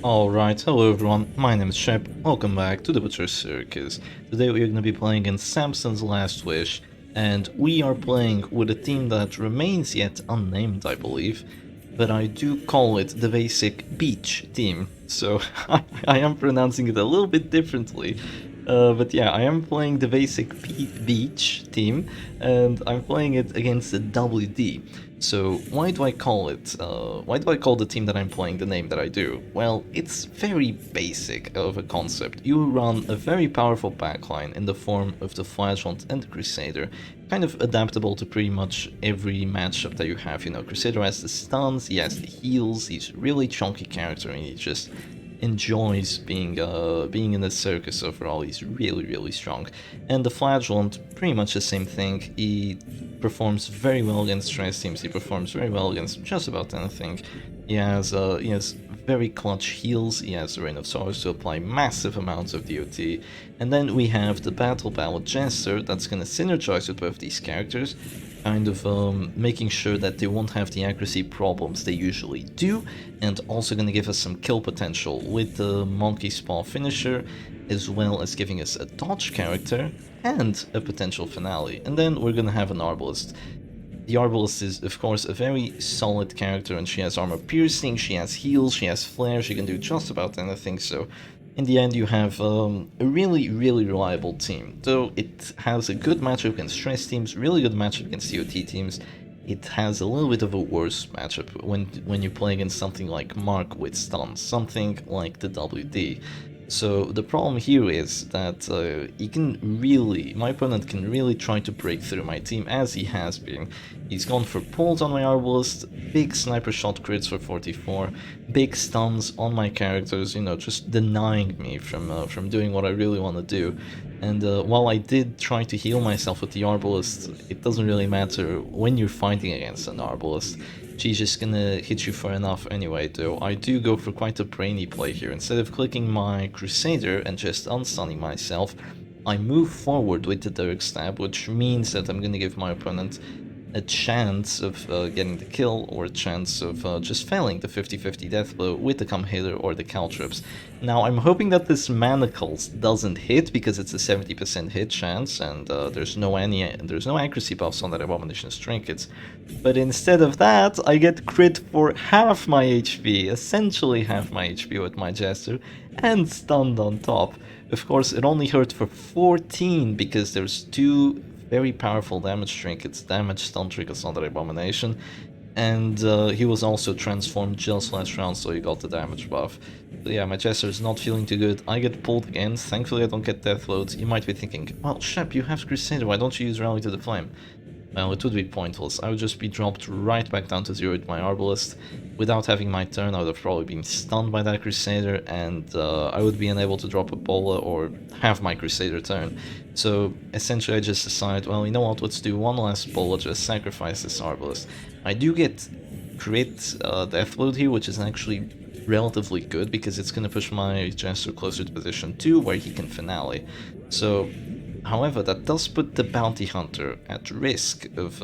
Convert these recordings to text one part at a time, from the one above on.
Alright, hello everyone, my name is Shep, welcome back to the Butcher's Circus. Today we are going to be playing in Sampson's Last Wish, and we are playing with a team that remains yet unnamed, I believe, but I do call it the basic beach team, so I am pronouncing it a little bit differently. But yeah, I am playing the basic beach team, and I'm playing it against the WD. So why do I call it? Why do I call the team that I'm playing the name that I do? Well, it's very basic of a concept. You run a very powerful backline in the form of the Flagellant and the Crusader, kind of adaptable to pretty much every matchup that you have. You know, Crusader has the stuns, he has the heals, he's a really chunky character, and he just enjoys being in the circus overall. He's really strong. And the Flagellant, pretty much the same thing. He performs very well against stress teams. He performs very well against just about anything. He has very clutch heals. He has the Rain of Sorrows to apply massive amounts of DOT. And then we have the Battle Ballad Jester that's going to synergize with both these characters, kind of making sure that they won't have the accuracy problems they usually do, and also going to give us some kill potential with the Monkey Spawn finisher, as well as giving us a dodge character and a potential finale. And then we're going to have an Arbalist. The Arbalist is, of course, a very solid character, and she has armor piercing, she has heals, she has flare, she can do just about anything, so in the end you have a really reliable team. Though it has a good matchup against stress teams, really good matchup against COT teams, it has a little bit of a worse matchup when you play against something like Mark with stuns, something like the WD. So the problem here is that my opponent can really try to break through my team, as he has been. He's gone for pulls on my Arbalist, big sniper shot crits for 44, big stuns on my characters, you know, just denying me from doing what I really want to do. And while I did try to heal myself with the Arbalist, it doesn't really matter when you're fighting against an Arbalist. She's just gonna hit you for enough anyway, though I do go for quite a brainy play here. Instead of clicking my Crusader and just unstunning myself, I move forward with the Dirk Stab, which means that I'm gonna give my opponent a chance of getting the kill, or a chance of just failing the 50-50 death blow with the come hither or the caltrops. Now I'm hoping that this manacles doesn't hit, because it's a 70% hit chance, and there's no accuracy buffs on that Abomination's trinkets. But instead of that, I get crit for half my HP, essentially half my HP with my Jester, and stunned on top. Of course, it only hurt for 14 because there's two very powerful damage trinkets, damage stun trinkets on the Abomination, and he was also transformed just last round, so he got the damage buff. But yeah, my Jester is not feeling too good. I get pulled again. Thankfully I don't get death loads. You might be thinking, well, Shep, you have Crusader, why don't you use Rally to the Flame? Well, it would be pointless. I would just be dropped right back down to 0 with my Arbalist. Without having my turn, I would have probably been stunned by that Crusader, and I would be unable to drop a Bola or have my Crusader turn. So essentially I just decide, well, you know what, let's do one last Bola, just sacrifice this Arbalist. I do get crit deathload here, which is actually relatively good, because it's going to push my Jester closer to position 2, where he can finale. So however, that does put the Bounty Hunter at risk of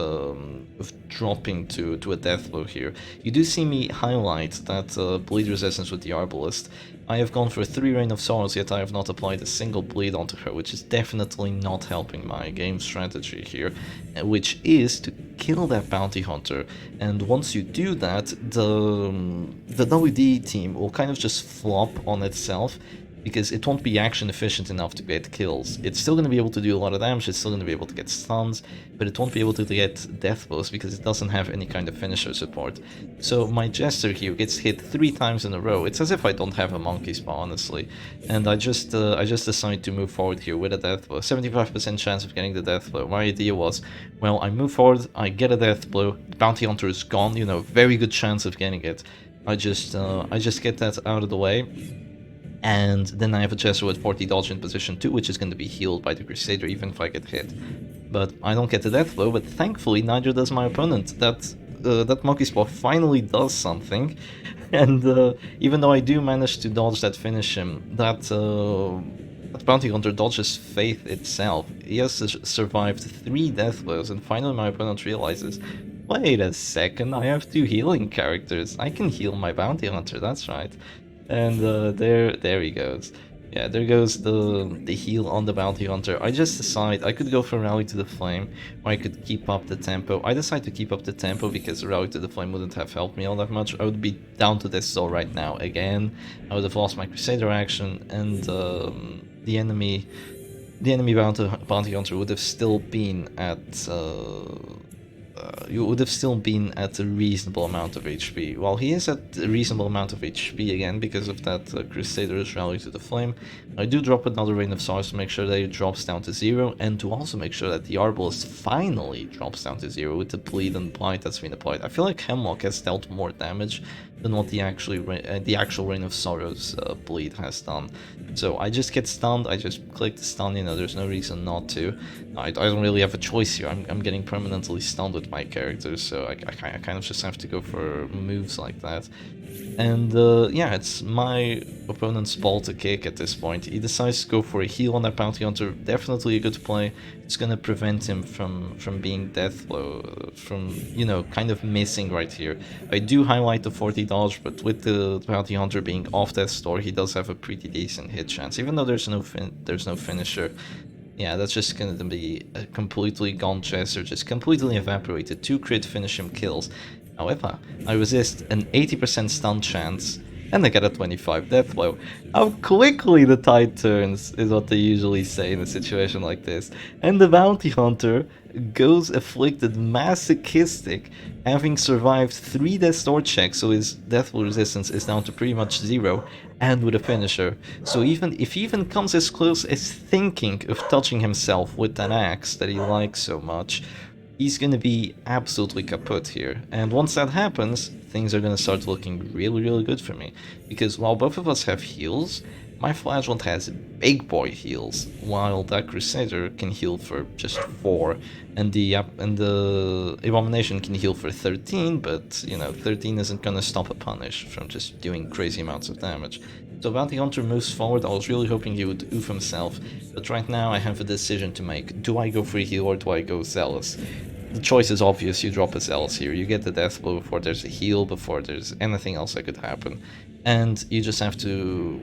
dropping to a death blow here. You do see me highlight that bleed resistance with the Arbalist. I have gone for 3 Rain of Sorrows, yet I have not applied a single bleed onto her, which is definitely not helping my game strategy here, which is to kill that Bounty Hunter. And once you do that, the WD team will kind of just flop on itself, because it won't be action efficient enough to get kills. It's still going to be able to do a lot of damage, it's still going to be able to get stuns, but it won't be able to get death blows because it doesn't have any kind of finisher support. So my Jester here gets hit 3 times in a row. It's as if I don't have a Monkey Spawn, honestly. And I just decide to move forward here with a death blow. 75% chance of getting the death blow. My idea was, well, I move forward, I get a death blow, the Bounty Hunter is gone, you know, very good chance of getting it. I just get that out of the way. And then I have a Jester with 40 dodge in position 2, which is going to be healed by the Crusader even if I get hit. But I don't get the death blow, but thankfully neither does my opponent. That Monkey Spawn finally does something, and even though I do manage to dodge that finish him, that Bounty Hunter dodges Faith itself. He has survived 3 death blows, and finally my opponent realizes, wait a second, I have 2 healing characters. I can heal my Bounty Hunter, that's right. And there he goes. Yeah, there goes the heal on the bounty hunter. I just decide I could go for rally to the flame, or I could keep up the tempo. I decide to keep up the tempo because rally to the flame wouldn't have helped me all that much. I would be down to this soul right now again. I would have lost my Crusader action, and the enemy bounty hunter would have still been at you would have still been at a reasonable amount of HP. While he is at a reasonable amount of HP again because of that Crusader's rally to the flame, I do drop another Rain of Sorrows to make sure that it drops down to 0, and to also make sure that the Arbalest finally drops down to 0 with the bleed and blight that's been applied. I feel like Hemlock has dealt more damage than what the actual Rain of Sorrows bleed has done. So I just get stunned, I just click the stun, there's no reason not to. I don't really have a choice here, I'm getting permanently stunned with my characters, so I kind of just have to go for moves like that. And yeah, it's my opponent's ball to kick at this point. He decides to go for a heal on that bounty hunter, definitely a good play. It's gonna prevent him from being deathblow, from, kind of missing right here. I do highlight the 40 dodge, but with the bounty hunter being off death's door, he does have a pretty decent hit chance, even though there's no finisher. Yeah, that's just gonna be a completely gone chest, or just completely evaporated. 2 crit finish him kills. However, I resist an 80% stun chance, and I get a 25 death blow. How quickly the tide turns is what they usually say in a situation like this. And the bounty hunter goes afflicted masochistic, having survived 3 death door checks, so his death blow resistance is down to pretty much 0, and with a finisher. So even if he even comes as close as thinking of touching himself with that axe that he likes so much, he's gonna be absolutely kaput here. And once that happens, things are gonna start looking really, really good for me. Because while both of us have heals, my Flagellant has big boy heals, while that Crusader can heal for just 4, and the Abomination can heal for 13, but 13 isn't gonna stop a punish from just doing crazy amounts of damage. So Bounty Hunter moves forward. I was really hoping he would oof himself, but right now I have a decision to make. Do I go for a heal or do I go Zealous? The choice is obvious, you drop a Zealous here. You get the death blow before there's a heal, before there's anything else that could happen. And you just have to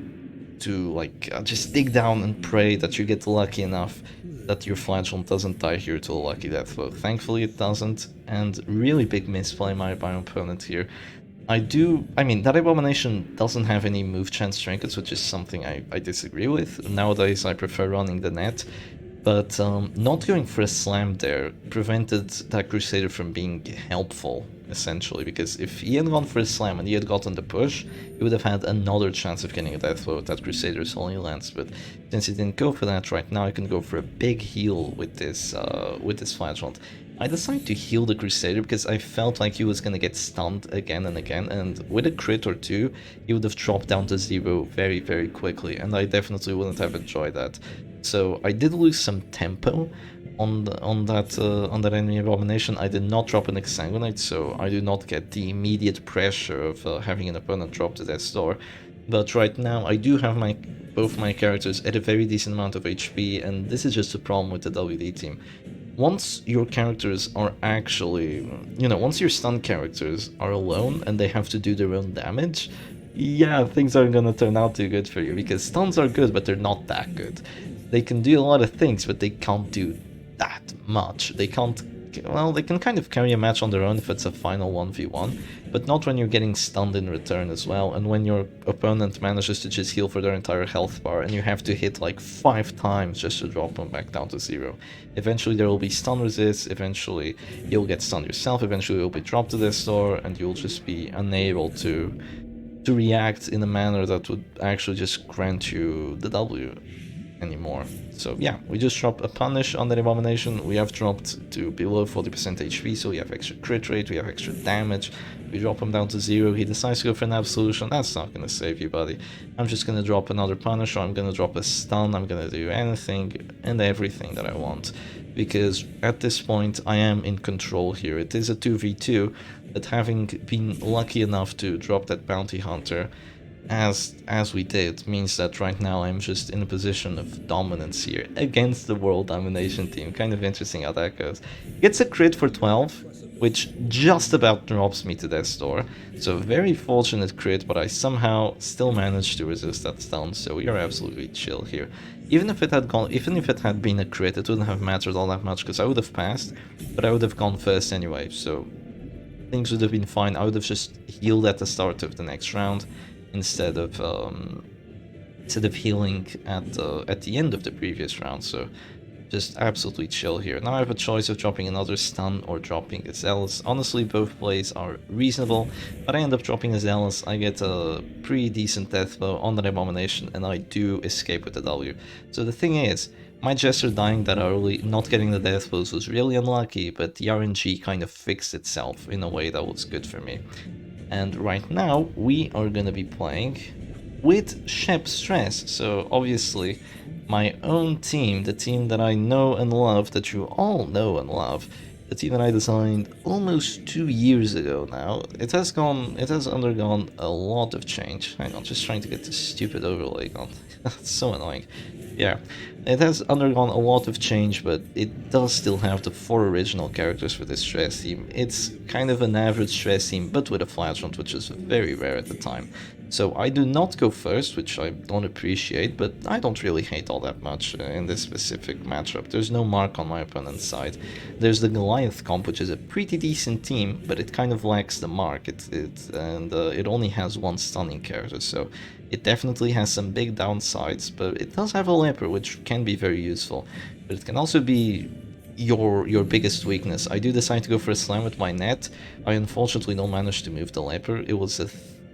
just dig down and pray that you get lucky enough that your Flagellant doesn't die here to a lucky death blow. Thankfully it doesn't, and really big misplay by my opponent here. That Abomination doesn't have any move chance trinkets, which is something I disagree with. Nowadays I prefer running the net, but not going for a slam there prevented that Crusader from being helpful, essentially, because if he had gone for a slam and he had gotten the push, he would have had another chance of getting a death blow with that Crusader's Holy Lance, but since he didn't go for that, right now I can go for a big heal with this Flagellant. I decided to heal the Crusader because I felt like he was gonna get stunned again and again, and with a crit or 2, he would have dropped down to 0 very, very quickly, and I definitely wouldn't have enjoyed that. So I did lose some tempo on that enemy Abomination. I did not drop an Exsanguinate, so I do not get the immediate pressure of having an opponent drop to death's door. But right now I do have both my characters at a very decent amount of HP, and this is just a problem with the WD team. Once your characters are actually, once your stun characters are alone and they have to do their own damage, yeah, things aren't gonna turn out too good for you, because stuns are good, but they're not that good. They can do a lot of things, but they can't do that much. They can kind of carry a match on their own if it's a final 1v1, but not when you're getting stunned in return as well, and when your opponent manages to just heal for their entire health bar, and you have to hit like 5 times just to drop them back down to 0. Eventually there will be stun resists, eventually you'll get stunned yourself, eventually you'll be dropped to this door, and you'll just be unable to react in a manner that would actually just grant you the W anymore. So yeah, we just dropped a punish on that Abomination. We have dropped to below 40% HP, so we have extra crit rate, we have extra damage. We drop him down to 0, he decides to go for an Absolution. That's not gonna save you, buddy. I'm just gonna drop another punish, or I'm gonna drop a stun, I'm gonna do anything and everything that I want. Because at this point I am in control here. It is a 2v2, but having been lucky enough to drop that Bounty Hunter, as we did means that right now I'm just in a position of dominance here against the world domination team. Kind of interesting how that goes. Gets a crit for 12, which just about drops me to death's door. So very fortunate crit, but I somehow still managed to resist that stun, so we are absolutely chill here. Even if it had been a crit, it wouldn't have mattered all that much because I would have passed, but I would have gone first anyway, so things would have been fine. I would have just healed at the start of the next round instead of healing at the end of the previous round. So just absolutely chill here. Now I have a choice of dropping another stun or dropping a zealous. Honestly, both plays are reasonable, but I end up dropping a zealous. I get a pretty decent death blow on the abomination, and I do escape with the W. So the thing is, my Jester dying that early, not getting the death blows was really unlucky, but the RNG kind of fixed itself in a way that was good for me. And right now, we are gonna be playing with Shep Stress, so obviously my own team, the team that I know and love, that you all know and love, the team that I designed almost 2 years ago now. It has undergone a lot of change. Hang on, just trying to get this stupid overlay gone. That's so annoying. Yeah, it has undergone a lot of change, but it does still have the 4 original characters for this stress team. It's kind of an average stress team, but with a flagrant, which is very rare at the time. So I do not go first, which I don't appreciate, but I don't really hate all that much in this specific matchup. There's no mark on my opponent's side. There's the Goliath comp, which is a pretty decent team, but it kind of lacks the mark. It only has 1 stunning character, so it definitely has some big downsides, but it does have a leper, which can be very useful. But it can also be your biggest weakness. I do decide to go for a slam with my net. I unfortunately don't manage to move the leper. It was a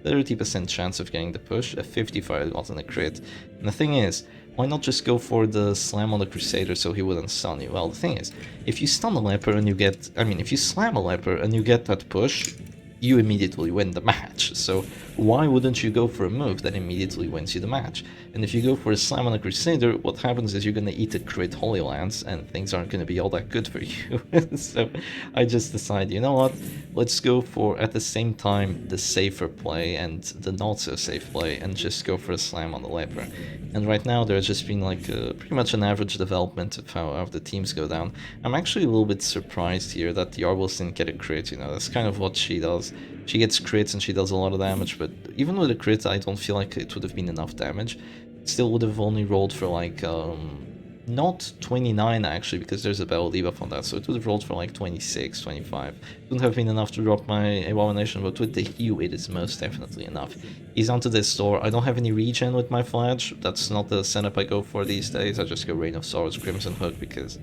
30% chance of getting the push, a 55 got on a crit. And the thing is, why not just go for the slam on the Crusader so he wouldn't stun you? Well, the thing is, if you stun a leper and you get, if you slam a leper and you get that push, you immediately win the match. So why wouldn't you go for a move that immediately wins you the match? And if you go for a slam on a Crusader, what happens is you're gonna eat a crit Holy Lance and things aren't gonna be all that good for you. So I just decided, you know what, let's go for, at the same time, the safer play and the not so safe play, and just go for a slam on the leper. And right now there's just been like pretty much an average development of how the teams go down. I'm actually a little bit surprised here that the Arbos didn't get a crit, you know, that's kind of what she does. She gets crits and she does a lot of damage, but even with a crit I don't feel like it would have been enough damage. It still would have only rolled for like, not 29 actually, because there's a battle debuff on that, so it would have rolled for like 26, 25. It wouldn't have been enough to drop my abomination, but with the heal it is most definitely enough. He's onto this door. I don't have any regen with my flash. That's not the setup I go for these days. I just go Rain of Swords, Crimson Hook, because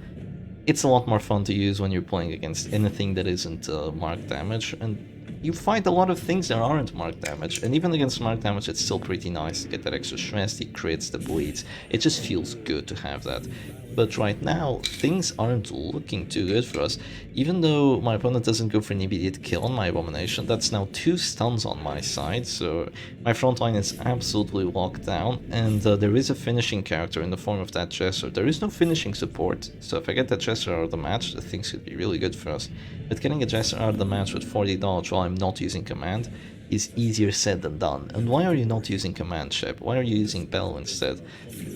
it's a lot more fun to use when you're playing against anything that isn't marked damage, and you fight a lot of things that aren't marked damage, and even against marked damage it's still pretty nice to get that extra stress, the crits, the bleeds. It just feels good to have that. But right now, things aren't looking too good for us. Even though my opponent doesn't go for an immediate kill on my abomination, that's now 2 stuns on my side, so my front line is absolutely locked down, and there is a finishing character in the form of that Jester. There is no finishing support, so if I get that Jester out of the match, the things could be really good for us. But getting a Jester out of the match with 40 dodge while I'm not using command is easier said than done. And why are you not using command, Shep? Why are you using Bell instead?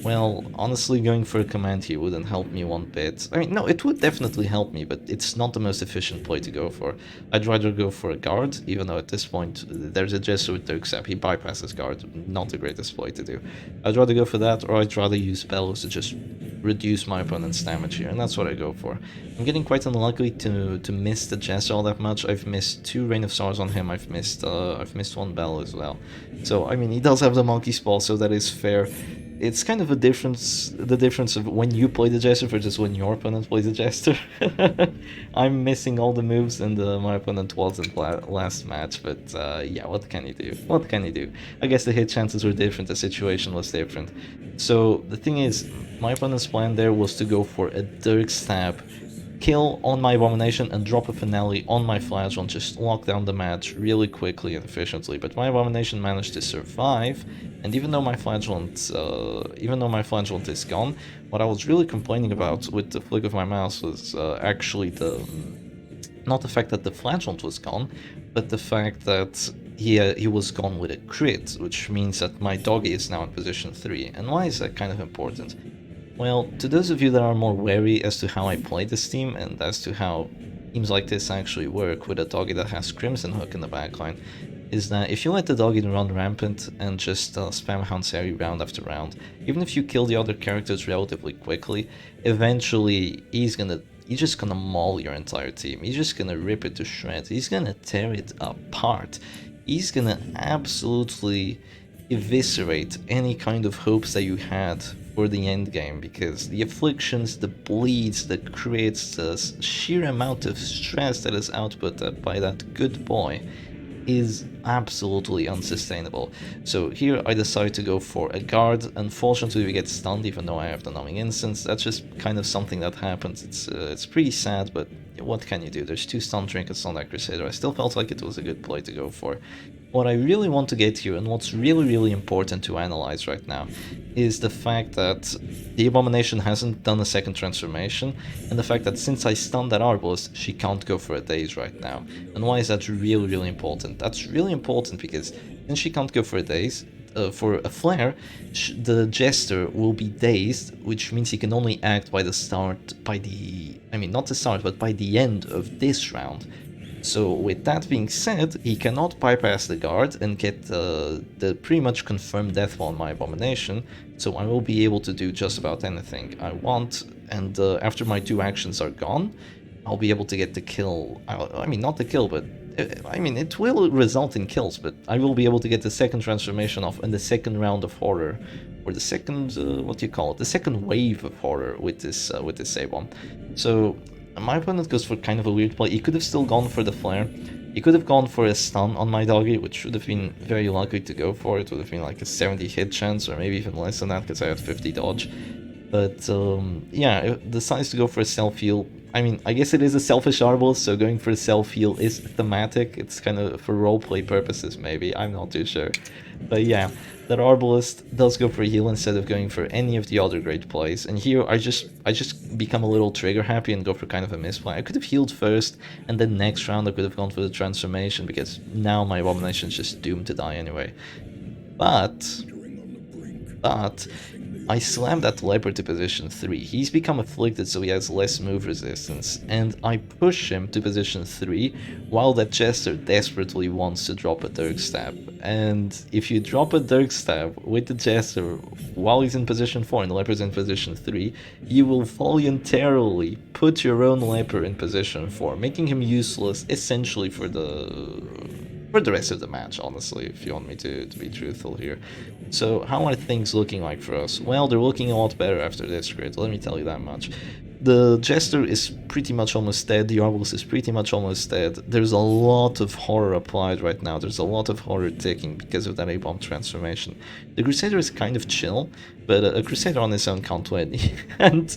Well, honestly, going for a command here wouldn't help me one bit. I mean, no, it would definitely help me, but it's not the most efficient play to go for. I'd rather go for a guard, even though at this point there's a Jester with Dirk Sap. He bypasses guard, not the greatest play to do. I'd rather go for that, or I'd rather use Bellows to just reduce my opponent's damage here, and that's what I go for. I'm getting quite unlucky to miss the Jester all that much. I've missed 2 Rain of Stars on him. I've missed 1 Bell as well. So I mean, he does have the monkey's paw, so that is fair. It's kind of a difference, the difference of when you play the Jester versus when your opponent plays the Jester. I'm missing all the moves, and my opponent wasn't last match, but yeah, what can you do? What can you do? I guess the hit chances were different, the situation was different. So the thing is, my opponent's plan there was to go for a Dirk Stab, kill on my abomination and drop a finale on my flagellant, just lock down the match really quickly and efficiently. But my abomination managed to survive, and even though my flagellant is gone, what I was really complaining about with the flick of my mouse was actually not the fact that the flagellant was gone, but the fact that he was gone with a crit, which means that my doggy is now in position 3. And why is that kind of important? Well, to those of you that are more wary as to how I play this team and as to how teams like this actually work with a doggy that has Crimson Hook in the backline, is that if you let the doggy run rampant and just spam Hanseri round after round, even if you kill the other characters relatively quickly, eventually he's just gonna maul your entire team. He's just gonna rip it to shreds. He's gonna tear it apart. He's gonna absolutely eviscerate any kind of hopes that you had for the end game, because the afflictions, the bleeds, the crits, the sheer amount of stress that is output by that good boy is absolutely unsustainable. So here I decided to go for a guard. Unfortunately we get stunned even though I have the numbing instance. That's just kind of something that happens. It's pretty sad, but what can you do? There's 2 stun trinkets on that Crusader. I still felt like it was a good play to go for. What I really want to get here, and what's really important to analyze right now, is the fact that the Abomination hasn't done a second transformation, and the fact that since I stunned that Arbalist, she can't go for a daze right now. And why is that really important? That's really important because since she can't go for a daze, for a flare, the Jester will be dazed, which means he can only act by the start, not the start, but by the end of this round. So with that being said, he cannot bypass the guard and get the pretty much confirmed death on my Abomination, so I will be able to do just about anything I want, and after my 2 actions are gone, I'll be able to get the kill. Not the kill, but it will result in kills, but I will be able to get the second transformation off in the second round of horror, or the second, the second wave of horror with this Sabon. So my opponent goes for kind of a weird play. He could have still gone for the flare. He could have gone for a stun on my doggy, which would have been very likely to go for. It would have been like a 70 hit chance, or maybe even less than that, because I had 50 dodge. But yeah, it decides to go for a self-heal. I guess it is a selfish Arbalist, so going for a self-heal is thematic. It's kind of for roleplay purposes, maybe. I'm not too sure. But yeah, that Arbalist does go for a heal instead of going for any of the other great plays. And here I just become a little trigger happy and go for kind of a misplay. I could have healed first, and then next round I could have gone for the transformation, because now my Abomination is just doomed to die anyway. But I slammed that leopard to position 3. He's become afflicted, so he has less move resistance, and I push him to position 3 while that Jester desperately wants to drop a Dirk Stab. And if you drop a Dirk Stab with the Jester while he's in position 4 and the leopard's in position 3, you will voluntarily put your own leopard in position 4, making him useless essentially for the rest of the match, honestly, if you want me to be truthful here. So how are things looking like for us? Well, they're looking a lot better after this crit, let me tell you that much. The Jester is pretty much almost dead, the Arbalist is pretty much almost dead. There's a lot of horror applied right now, there's a lot of horror ticking because of that A-bomb transformation. The Crusader is kind of chill, but a Crusader on his own can't win. And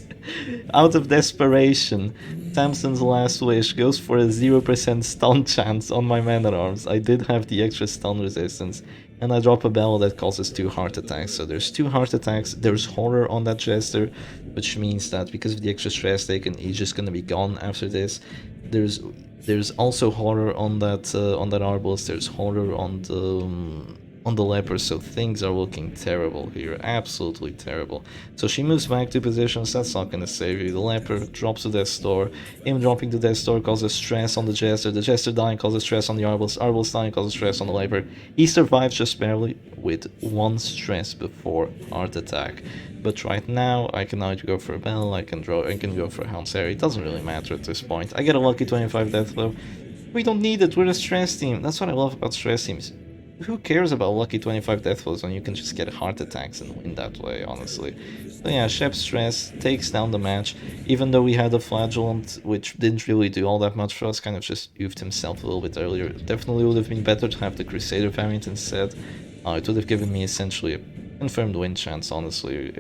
out of desperation, Sampson's last wish goes for a 0% stun chance on my Man-at-Arms. I did have the extra stun resistance, and I drop a bell that causes 2 heart attacks. So there's 2 heart attacks, there's horror on that Jester, which means that because of the extra stress taken, he's just gonna be gone after this. There's also horror on that Arbalist, there's horror on the leper, so things are looking terrible here, absolutely terrible. So she moves back 2 positions, that's not gonna save you. The leper drops to Death's Door, him dropping to Death's Door causes stress on the Jester dying causes stress on the Arbalist dying causes stress on the leper. He survives just barely with 1 stress before heart attack. But right now, I can either go for a bell, I can go for a Hanseri, it doesn't really matter at this point. I get a lucky 25 death though. We don't need it, we're a stress team. That's what I love about stress teams. Who cares about lucky 25 death flows when you can just get heart attacks and win that way, honestly. So yeah, Shep's stress takes down the match, even though we had a flagellant, which didn't really do all that much for us, kind of just oofed himself a little bit earlier. Definitely would have been better to have the Crusader variant instead. It would have given me essentially a confirmed win chance, honestly,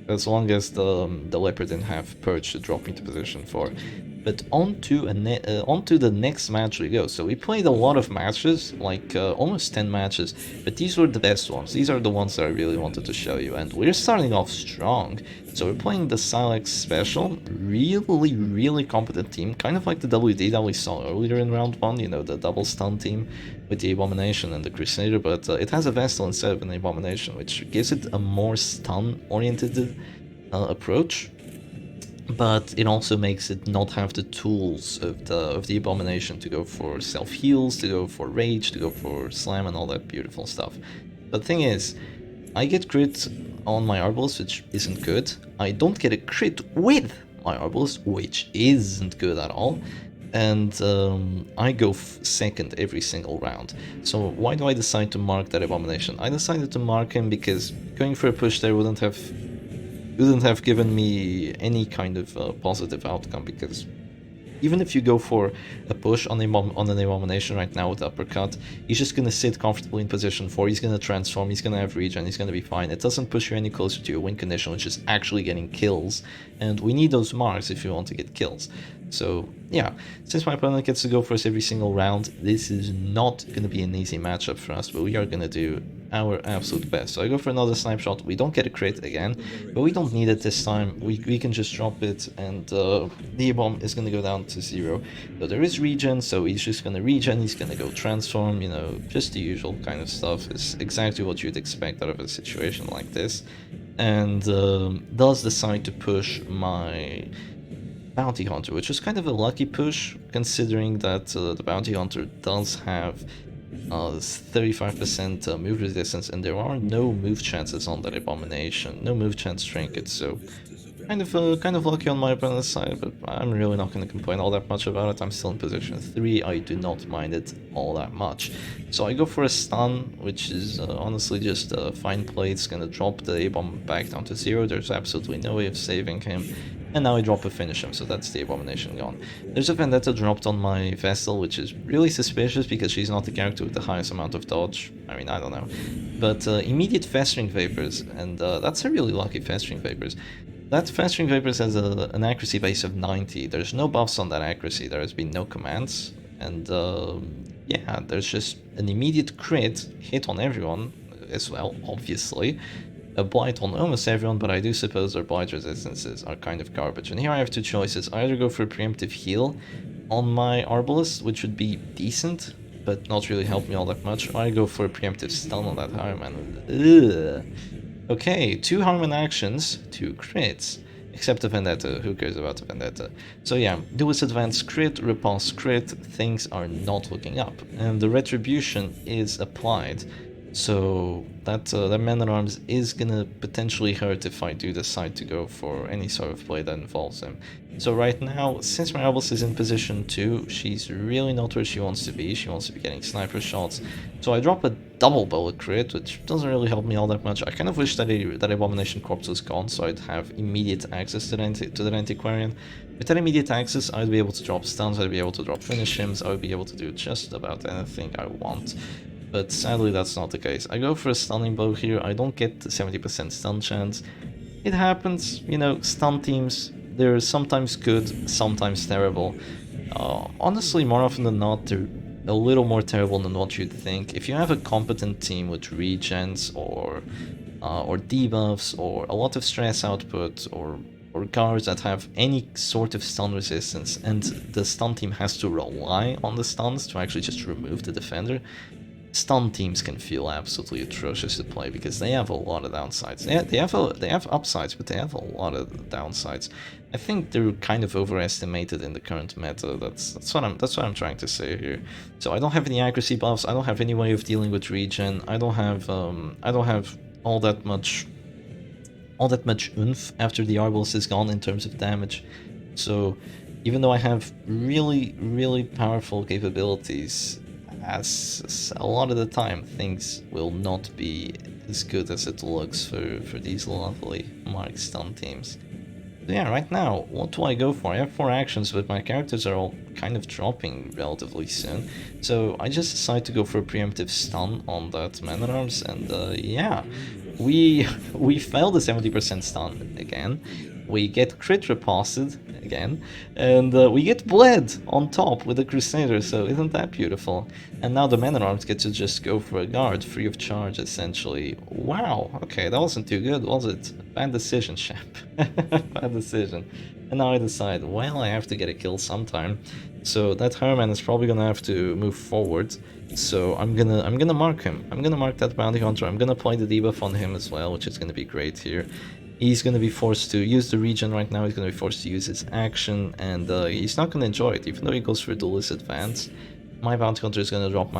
as long as the Leopard didn't have Purge to drop me to position 4. But onto the next match we go. So we played a lot of matches, like almost 10 matches, but these were the best ones. These are the ones that I really wanted to show you, and we're starting off strong. So we're playing the Silex Special, really competent team, kind of like the WD that we saw earlier in round 1, you know, the double stun team with the Abomination and the Crusader, but it has a Vestal instead of an Abomination, which gives it a more stun-oriented approach. But it also makes it not have the tools of the Abomination to go for self-heals, to go for rage, to go for slam and all that beautiful stuff. But the thing is, I get crit on my Arbalest, which isn't good. I don't get a crit with my Arbalest, which isn't good at all. And I go second every single round. So why do I decide to mark that Abomination? I decided to mark him because going for a push there wouldn't have given me any kind of positive outcome, because even if you go for a push on an Abomination right now with uppercut, he's just gonna sit comfortably in position 4, he's gonna transform, he's gonna have regen, he's gonna be fine. It doesn't push you any closer to your win condition, which is actually getting kills, and we need those marks if you want to get kills. So yeah, since my opponent gets to go for us every single round, this is not gonna be an easy matchup for us, but we are gonna do our absolute best. So I go for another snipe shot. We don't get a crit again, but we don't need it this time. We can just drop it, and the bomb is gonna go down to 0. So there is regen, so he's just gonna regen, he's gonna go transform, you know, just the usual kind of stuff. Is exactly what you'd expect out of a situation like this. And does decide to push my Bounty Hunter, which was kind of a lucky push, considering that the Bounty Hunter does have 35% move resistance, and there are no move chances on that Abomination, no move chance trinkets, so kind of lucky on my opponent's side, but I'm really not going to complain all that much about it. I'm still in position 3, I do not mind it all that much. So I go for a stun, which is honestly just a fine play. It's going to drop the A-bomb back down to 0, there's absolutely no way of saving him. And now I drop a finish him, so that's the Abomination gone. There's a Vendetta dropped on my Vestal, which is really suspicious because she's not the character with the highest amount of dodge. I mean, I don't know. But immediate Festering Vapors, and that's a really lucky Festering Vapors. That Festering Vapors has an accuracy base of 90. There's no buffs on that accuracy, there has been no commands. And yeah, there's just an immediate crit hit on everyone as well, obviously. A blight on almost everyone, but I do suppose their blight resistances are kind of garbage. And here I have two choices. I either go for a preemptive heal on my Arbalest, which would be decent, but not really help me all that much, or I go for a preemptive stun on that Harman. Ugh. Okay, 2 Harman actions, 2 crits. Except the Vendetta, who cares about the Vendetta? So yeah, do its advanced crit, repulse crit, things are not looking up. And the Retribution is applied. So that Man-at-Arms is gonna potentially hurt if I do decide to go for any sort of play that involves him. So right now, since my Arbalest is in position 2, she's really not where she wants to be. She wants to be getting sniper shots. So I drop a double bullet crit, which doesn't really help me all that much. I kind of wish that that Abomination Corpse was gone, so I'd have immediate access to the Antiquarian. With that immediate access, I'd be able to drop stuns, I'd be able to drop finish hims, I would be able to do just about anything I want. But sadly that's not the case. I go for a stunning blow here, I don't get the 70% stun chance. It happens, you know, stun teams, they're sometimes good, sometimes terrible. Honestly, more often than not, they're a little more terrible than what you'd think. If you have a competent team with regens or debuffs or a lot of stress output or guards that have any sort of stun resistance, and the stun team has to rely on the stuns to actually just remove the defender, stun teams can feel absolutely atrocious to play because they have a lot of downsides. They have upsides, but they have a lot of downsides. I think they're kind of overestimated in the current meta. That's what I'm trying to say here. So I don't have any accuracy buffs. I don't have any way of dealing with regen. I don't have all that much oomph after the Arbalest is gone in terms of damage. So even though I have really powerful capabilities, as a lot of the time things will not be as good as it looks for these lovely marked stun teams. So yeah, right now, what do I go for? I have 4 actions, but my characters are all kind of dropping relatively soon. So I just decide to go for a preemptive stun on that Man-at-Arms, and yeah, we failed the 70% stun again. we get crit riposted again, and we get bled on top with the Crusader, so isn't that beautiful? And now the men-at-arms get to just go for a guard, free of charge, essentially. Wow, okay, that wasn't too good, was it? Bad decision, Shep. Bad decision. And now I decide, well, I have to get a kill sometime, so that Herman is probably gonna have to move forward. So I'm gonna mark him. I'm gonna mark that bounty hunter. I'm gonna apply the debuff on him as well, which is gonna be great here. He's gonna be forced to use the regen right now. He's gonna be forced to use his action, and he's not gonna enjoy it, even though he goes for a duelist advance. My bounty hunter is gonna drop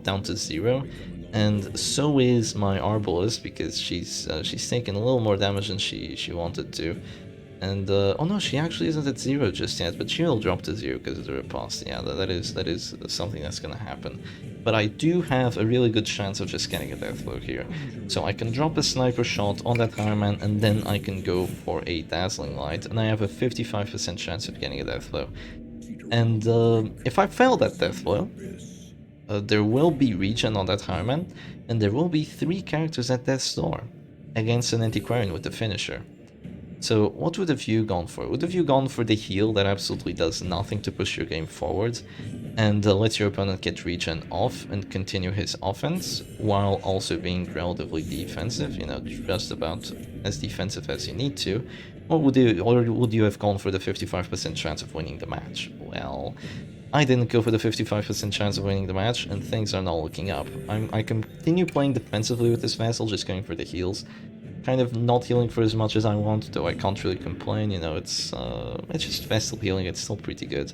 down to 0, and so is my arbalist, because she's taking a little more damage than she wanted to. And oh no, she actually isn't at 0 just yet, but she'll drop to 0 because of the riposte. Yeah, that is something that's gonna happen. But I do have a really good chance of just getting a death blow here. So I can drop a sniper shot on that Ironman, and then I can go for a dazzling light, and I have a 55% chance of getting a death blow. And if I fail that death blow, there will be regen on that Ironman, and there will be 3 characters at death's door against an antiquarian with the finisher. So what would have you gone for? Would have you gone for the heal that absolutely does nothing to push your game forward and lets your opponent get regen off and continue his offense while also being relatively defensive, you know, just about as defensive as you need to? Or would you have gone for the 55% chance of winning the match? Well, I didn't go for the 55% chance of winning the match, and things are not looking up. I continue playing defensively with this Vassal, just going for the heals. Kind of not healing for as much as I want, though I can't really complain, you know, it's just Vestal healing, it's still pretty good.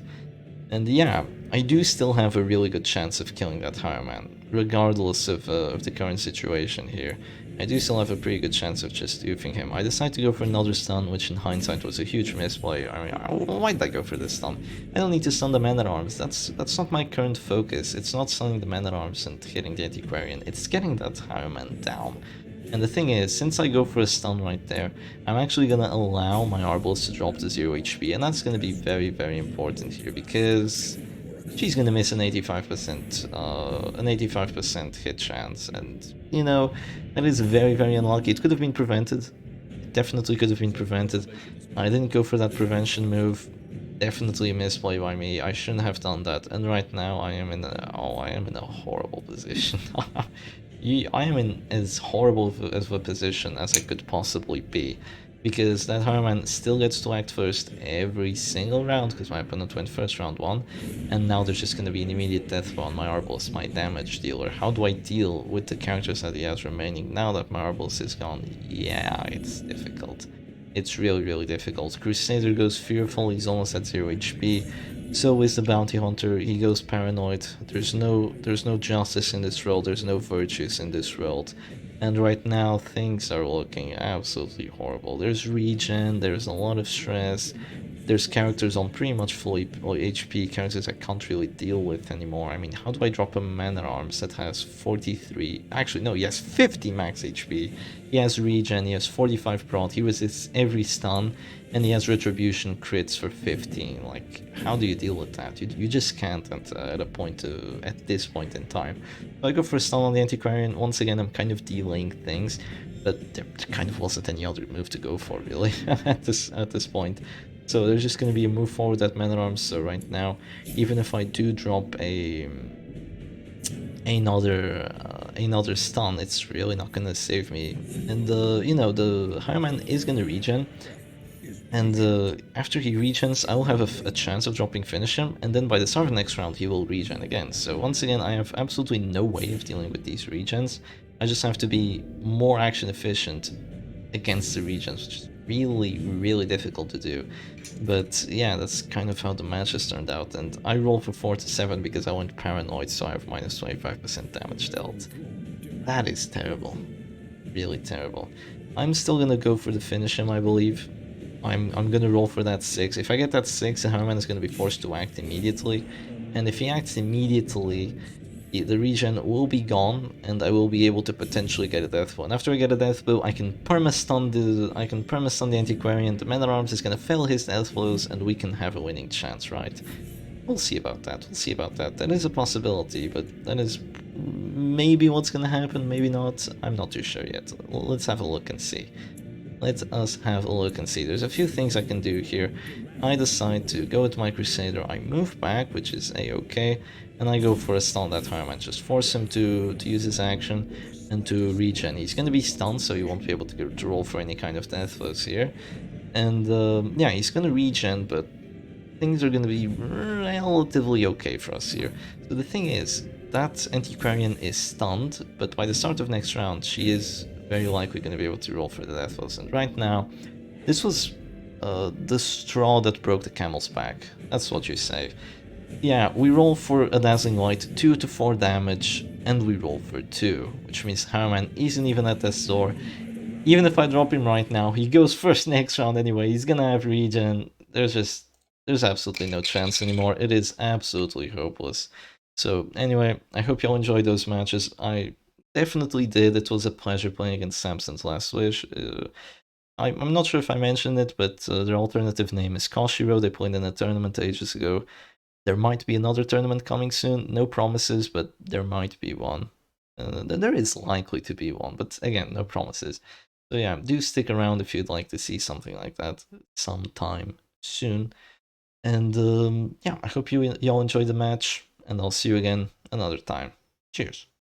And yeah, I do still have a really good chance of killing that Hireman, regardless of the current situation here. I do still have a pretty good chance of just doofing him. I decided to go for another stun, which in hindsight was a huge misplay. I mean, why did I go for this stun? I don't need to stun the man-at-arms, that's not my current focus. It's not stunning the man-at-arms and hitting the antiquarian, it's getting that Hireman down. And the thing is, since I go for a stun right there, I'm actually gonna allow my Arbalist to drop to 0 HP, and that's gonna be very, very important here, because she's gonna miss an 85% hit chance, and, you know, that is very, very unlucky. It could have been prevented. It definitely could have been prevented. I didn't go for that prevention move. Definitely a misplay by me. I shouldn't have done that, and right now I am in a horrible position. I am in as horrible of a position as I could possibly be, because that Hireman still gets to act first every single round, because my opponent went first round 1, and now there's just going to be an immediate death blow on my Arbalist, my damage dealer. How do I deal with the characters that he has remaining now that my Arbalist is gone? Yeah, it's difficult. It's really, really difficult. Crusader goes fearful, he's almost at 0 HP. So is the bounty hunter, he goes paranoid. There's no justice in this world, there's no virtues in this world. And right now things are looking absolutely horrible. There's regen, there's a lot of stress, there's characters on pretty much full HP, characters I can't really deal with anymore. I mean, how do I drop a man-at-arms that has 43, actually no, he has 50 max HP, he has regen, he has 45 prot, he resists every stun, and he has retribution crits for 15. Like, how do you deal with that? You just can't at this point in time. So I go for a stun on the Antiquarian. Once again, I'm kind of delaying things, but there kind of wasn't any other move to go for, really, at this point. So there's just going to be a move forward at man-at-arms. So right now, even if I do drop another stun, it's really not going to save me. And you know, the Hireman is going to regen, and after he regens, I will have a chance of dropping finish him, and then by the start of the next round he will regen again. So once again, I have absolutely no way of dealing with these regens. I just have to be more action efficient against the regens, which is really, really difficult to do. But yeah, that's kind of how the match has turned out, and I roll for 4 to 7 because I went paranoid, so I have minus 25% damage dealt. That is terrible. Really terrible. I'm still gonna go for the finish him, I believe. I'm gonna roll for that 6. If I get that 6, the Herman is gonna be forced to act immediately, and if he acts immediately, the regen will be gone, and I will be able to potentially get a death blow. And after I get a death blow, I can perma-stun the Antiquarian. The man-at-arms is gonna fail his death blows, and we can have a winning chance, right? We'll see about that. We'll see about that. That is a possibility, but that is maybe what's gonna happen, maybe not. I'm not too sure yet. Let's have a look and see. let us have a look and see. There's a few things I can do here. I decide to go with my Crusader, I move back, which is a-okay, and I go for a stun that time. I just force him to use his action and to regen. He's going to be stunned, so he won't be able to roll for any kind of death throws here. And yeah, he's going to regen, but things are going to be relatively okay for us here. So the thing is, that Antiquarian is stunned, but by the start of next round, she is very likely going to be able to roll for the death throws. And right now, this was the straw that broke the camel's back. That's what you say. Yeah, we roll for a Dazzling Light, 2 to 4 damage, and we roll for 2, which means Harman isn't even at death's door. Even if I drop him right now, he goes first next round anyway, he's gonna have regen. There's absolutely no chance anymore. It is absolutely hopeless. So anyway, I hope y'all enjoyed those matches. I definitely did. It was a pleasure playing against Sampson's Last Wish. I'm not sure if I mentioned it, but their alternative name is Koshiro. They played in a tournament ages ago. There might be another tournament coming soon. No promises, but there might be one. There is likely to be one, but again, no promises. So yeah, do stick around if you'd like to see something like that sometime soon. And yeah, I hope y'all enjoyed the match, and I'll see you again another time. Cheers.